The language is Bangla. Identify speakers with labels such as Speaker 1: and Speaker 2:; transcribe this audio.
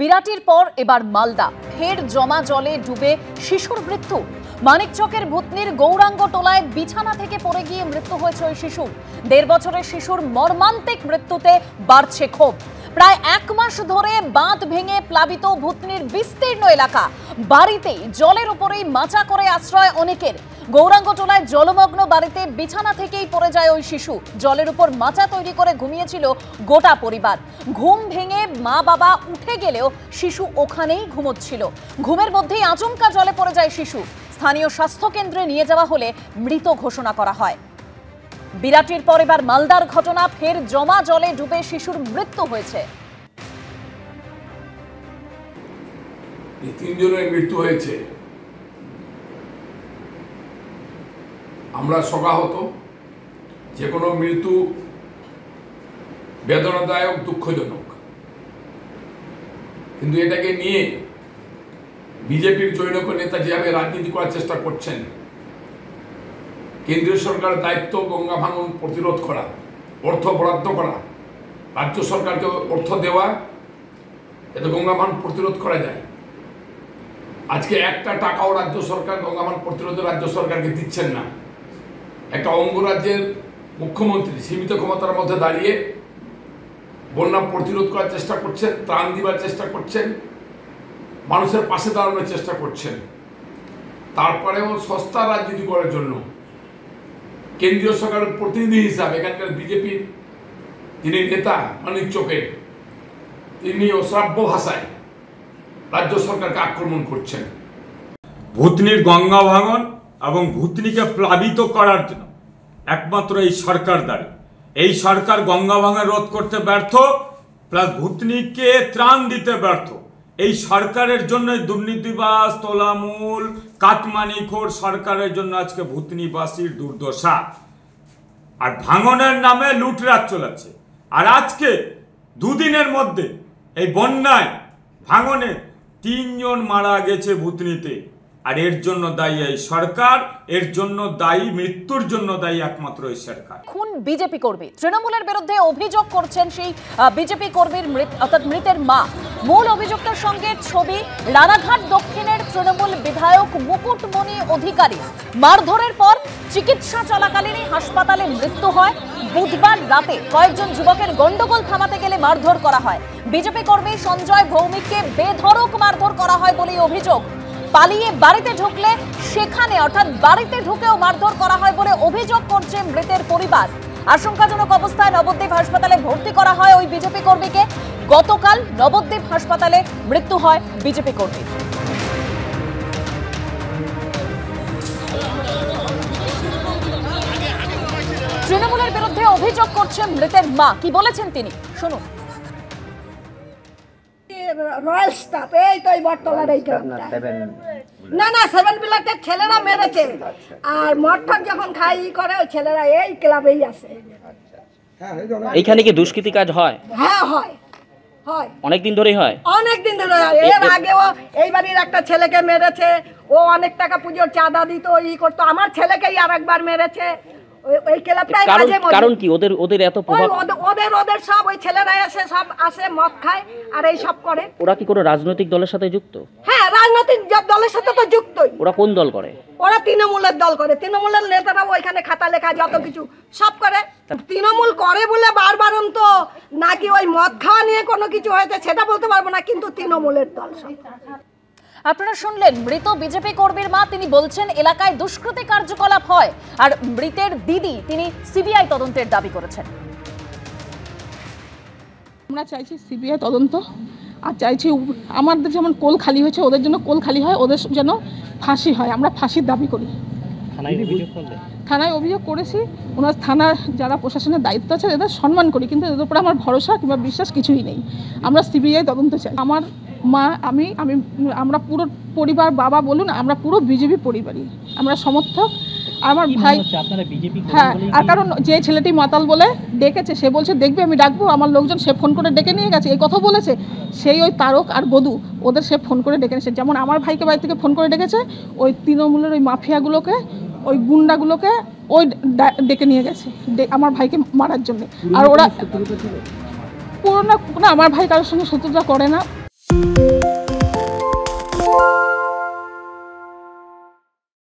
Speaker 1: বিরাটির পর এবার মালদা, ফের জমা জলে ডুবে শিশুর মৃত্যু। মানিকচকের ভূতনির গৌরাঙ্গ টোলায় বিছানা থেকে পড়ে গিয়ে মৃত্যু হয়েছে ওই শিশু। 1.5 বছরের শিশুর মর্মান্তিক মৃত্যুতে বাড়ছে ক্ষোভ। প্রায় 1 মাস ধরে বাঁধ ভেঙে প্লাবিত ভূতনির বিস্তীর্ণ এলাকা, বাড়িতেই জলের উপরেই মাচা করে আশ্রয় অনেকের। গৌরাঙ্গটোলায় জলমগ্ন বাড়িতে বিছানা থেকেই পড়ে যায় ওই শিশু। জলের উপর মাচা তৈরি করে ঘুমিয়েছিল গোটা পরিবার। ঘুম ভেঙে মা বাবা উঠে গেলেও শিশু ওখানেই ঘুমোচ্ছিল। ঘুমের মধ্যেই আচমকা জলে পড়ে যায় শিশু। স্থানীয় স্বাস্থ্য কেন্দ্রে নিয়ে যাওয়া হলে মৃত ঘোষণা করা হয়। বিরাটির পর এবার মালদার ঘটনা, ফের জমা জলে ডুবে শিশুর মৃত্যু হয়েছে।
Speaker 2: 3 জনের মৃত্যু হয়েছে। আমরা শোকাহত। যে কোনো মৃত্যু বেদনাদায়ক, দুঃখজনক, কিন্তু এটাকে নিয়ে বিজেপির জনৈক নেতা যেভাবে রাজনীতি করার চেষ্টা করছেন, কেন্দ্রীয় সরকারের দায়িত্ব গঙ্গা ভাঙন প্রতিরোধ করা, অর্থ বরাদ্দ করা, রাজ্য সরকারকে অর্থ দেওয়া, এতে গঙ্গা ভাঙন প্রতিরোধ করা যায়। আজকে একটা টাকাও রাজ্য সরকার গঙ্গা ভাঙন প্রতিরোধে রাজ্য সরকারকে দিচ্ছেন না। একটা অঙ্গরাজ্যের মুখ্যমন্ত্রী সীমিত ক্ষমতার মধ্যে দাঁড়িয়ে বন্যা প্রতিরোধ করার চেষ্টা করছেন, ত্রাণ দিবার চেষ্টা করছেন, মানুষের পাশে দাঁড়ানোর চেষ্টা করছেন। তারপরেও সস্তা রাজনীতি করার জন্য কেন্দ্রীয় সরকারের প্রতিনিধি হিসাবে এখানকার বিজেপির যিনি নেতা মানিকচকের, তিনি অশ্রাব্য ভাষায় রাজ্য সরকারকে আক্রমণ করছেন।
Speaker 3: ভূতনির গঙ্গা ভাঙন এবং ভূতনিকে প্লাবিত করার জন্য একমাত্র এই সরকার দাঁড়ি। এই সরকার গঙ্গা ভাঙন রোধ করতে ব্যর্থ, প্লাস ভূতনিকে ত্রাণ দিতে ব্যর্থ। এই সরকারের জন্য দুর্নীতিবাজ, তোলামূল, কাটমানিখোর সরকারের জন্য আজকে ভূতনিবাসীর দুর্দশা। আর ভাঙনের নামে লুটরাজ চলেছে। আর আজকে 2 দিনের মধ্যে এই বন্যায় ভাঙনে 3 জন মারা গেছে ভূতনিতে। আর এর জন্য দায়ী এই সরকার, এর জন্য দায়ী, মৃত্যুর জন্য দায়ী একমাত্র এই সরকার।
Speaker 1: খুন বিজেপি কর্মী, তৃণমূলের বিরুদ্ধে অভিযোগ করছেন সেই বিজেপি কর্মীর অর্থাৎ মৃতের মা। মূল অভিযুক্তের সঙ্গে ছবি রানাঘাট দক্ষিণের তৃণমূল বিধায়ক মুকুটমণি অধিকারী। মারধরের পর চিকিৎসা চলাকালীনই হাসপাতালে মৃত্যু হয়। বুধবার রাতে কয়েকজন যুবকের গন্ডগোল থামাতে গেলে মারধর করা হয়। বিজেপি কর্মী সঞ্জয় ভৌমিককে বেধড়ক মারধর করা হয় বলেই অভিযোগ। পালিয়ে বাড়িতে ঢুকলে সেখানে অর্থাৎ বাড়িতে ঢুকেও মারধর করা হয় বলে অভিযোগ করছে মৃতের পরিবার। আশঙ্কাজনক অবস্থায় নবদ্বীপ হাসপাতালে ভর্তি করা হয় ওই বিজেপি কর্মীকে। গতকাল নবদ্বীপ হাসপাতালে মৃত্যু হয় বিজেপি কর্মীর। তৃণমূলের বিরুদ্ধে অভিযোগ করছেন মৃতের মা, কি বলেছেন তিনি শুনুন।
Speaker 4: রয়্যাল স্টাফ, এই তো এই বটতলার এই গ্রামটা। না 7 বিলাটের ছেলেরা মেরেছে। আর মঠটা যখন খাই করে ওই ছেলেরা এই ক্লাবেই আছে।
Speaker 5: এইখানে কি দুষ্কৃতি কাজ হয়?
Speaker 4: হ্যাঁ হয়, হয়,
Speaker 5: অনেকদিন ধরেই হয়।
Speaker 4: অনেকদিন ধরে হয়। এর আগেও এই বাড়ির একটা ছেলেকে মেরেছে। ও অনেক টাকা পুজোর চাঁদা দিত, ই করতো। আমার ছেলেকেই আরেকবার মেরেছে। ওই ক্লাবটাই মাঝে মধ্যে।
Speaker 5: কারণ কি ওদের এত প্রভাব?
Speaker 4: ওদের সব ওই ছেলেরা এসে সব আসে, মদ খায় আর এই সব করে।
Speaker 5: ওরা কি কোনো রাজনৈতিক দলের সাথে যুক্ত?
Speaker 4: হ্যাঁ, রাজনৈতিক দলের সাথে তো যুক্তই।
Speaker 5: ওরা কোন দল করে?
Speaker 4: ওরা তৃণমূলের দল করে। তৃণমূলের নেতারা ওইখানে খাতা লেখা যত কিছু সব করে। তৃণমূল করে বলে বারবার তো নাকি ওই মদ খাওয়া নিয়ে কোনো কিছু হয়েছে সেটা বলতে পারবো না, কিন্তু তৃণমূলের দল সব।
Speaker 1: আপনারা শুনলেন মৃত বিজেপি কর্মীর মা, তিনি বলছেন এলাকায় দুষ্কৃতি কার্যকলাপ হয়। আর মৃতের দিদি তিনি সিবিআই তদন্তের দাবি করেছেন।
Speaker 6: আমরা চাইছি সিবিআই তদন্ত, আর চাইছি আমাদের যেমন কোল খালি হয়েছে ওদের জন্য কোল খালি হয়, ওদের যেন ফাঁসি হয়। আমরা ফাঁসির দাবি করি। থানায় অভিযোগ করেছি। ওনার থানার যারা প্রশাসনের দায়িত্ব আছে এদের সম্মান করি, কিন্তু এদের উপরে আমার ভরসা কিংবা বিশ্বাস কিছুই নেই। আমরা সিবিআই তদন্ত চাই। আমার মা, আমরা পুরো পরিবার, বাবা বলুন, আমরা পুরো বিজেপি পরিবারই, আমরা সমর্থক। আমার ভাই, হ্যাঁ, আর কারণ যে ছেলেটি মাতাল বলে ডেকেছে সে বলছে দেখবে আমি ডাকবো, আমার লোকজন সে ফোন করে ডেকে নিয়ে গেছে, এই কথা বলেছে। সেই ওই তারক আর গদু ওদের সে ফোন করে ডেকে নিয়েছে। যেমন আমার ভাইকে বাড়ি থেকে ফোন করে ডেকেছে, ওই তৃণমূলের ওই মাফিয়াগুলোকে, ওই গুন্ডাগুলোকে ওই ডেকে নিয়ে গেছে আমার ভাইকে মারার জন্য। আর ওরা পুরো না, আমার ভাই কারোর সঙ্গে শত্রুতা করে না।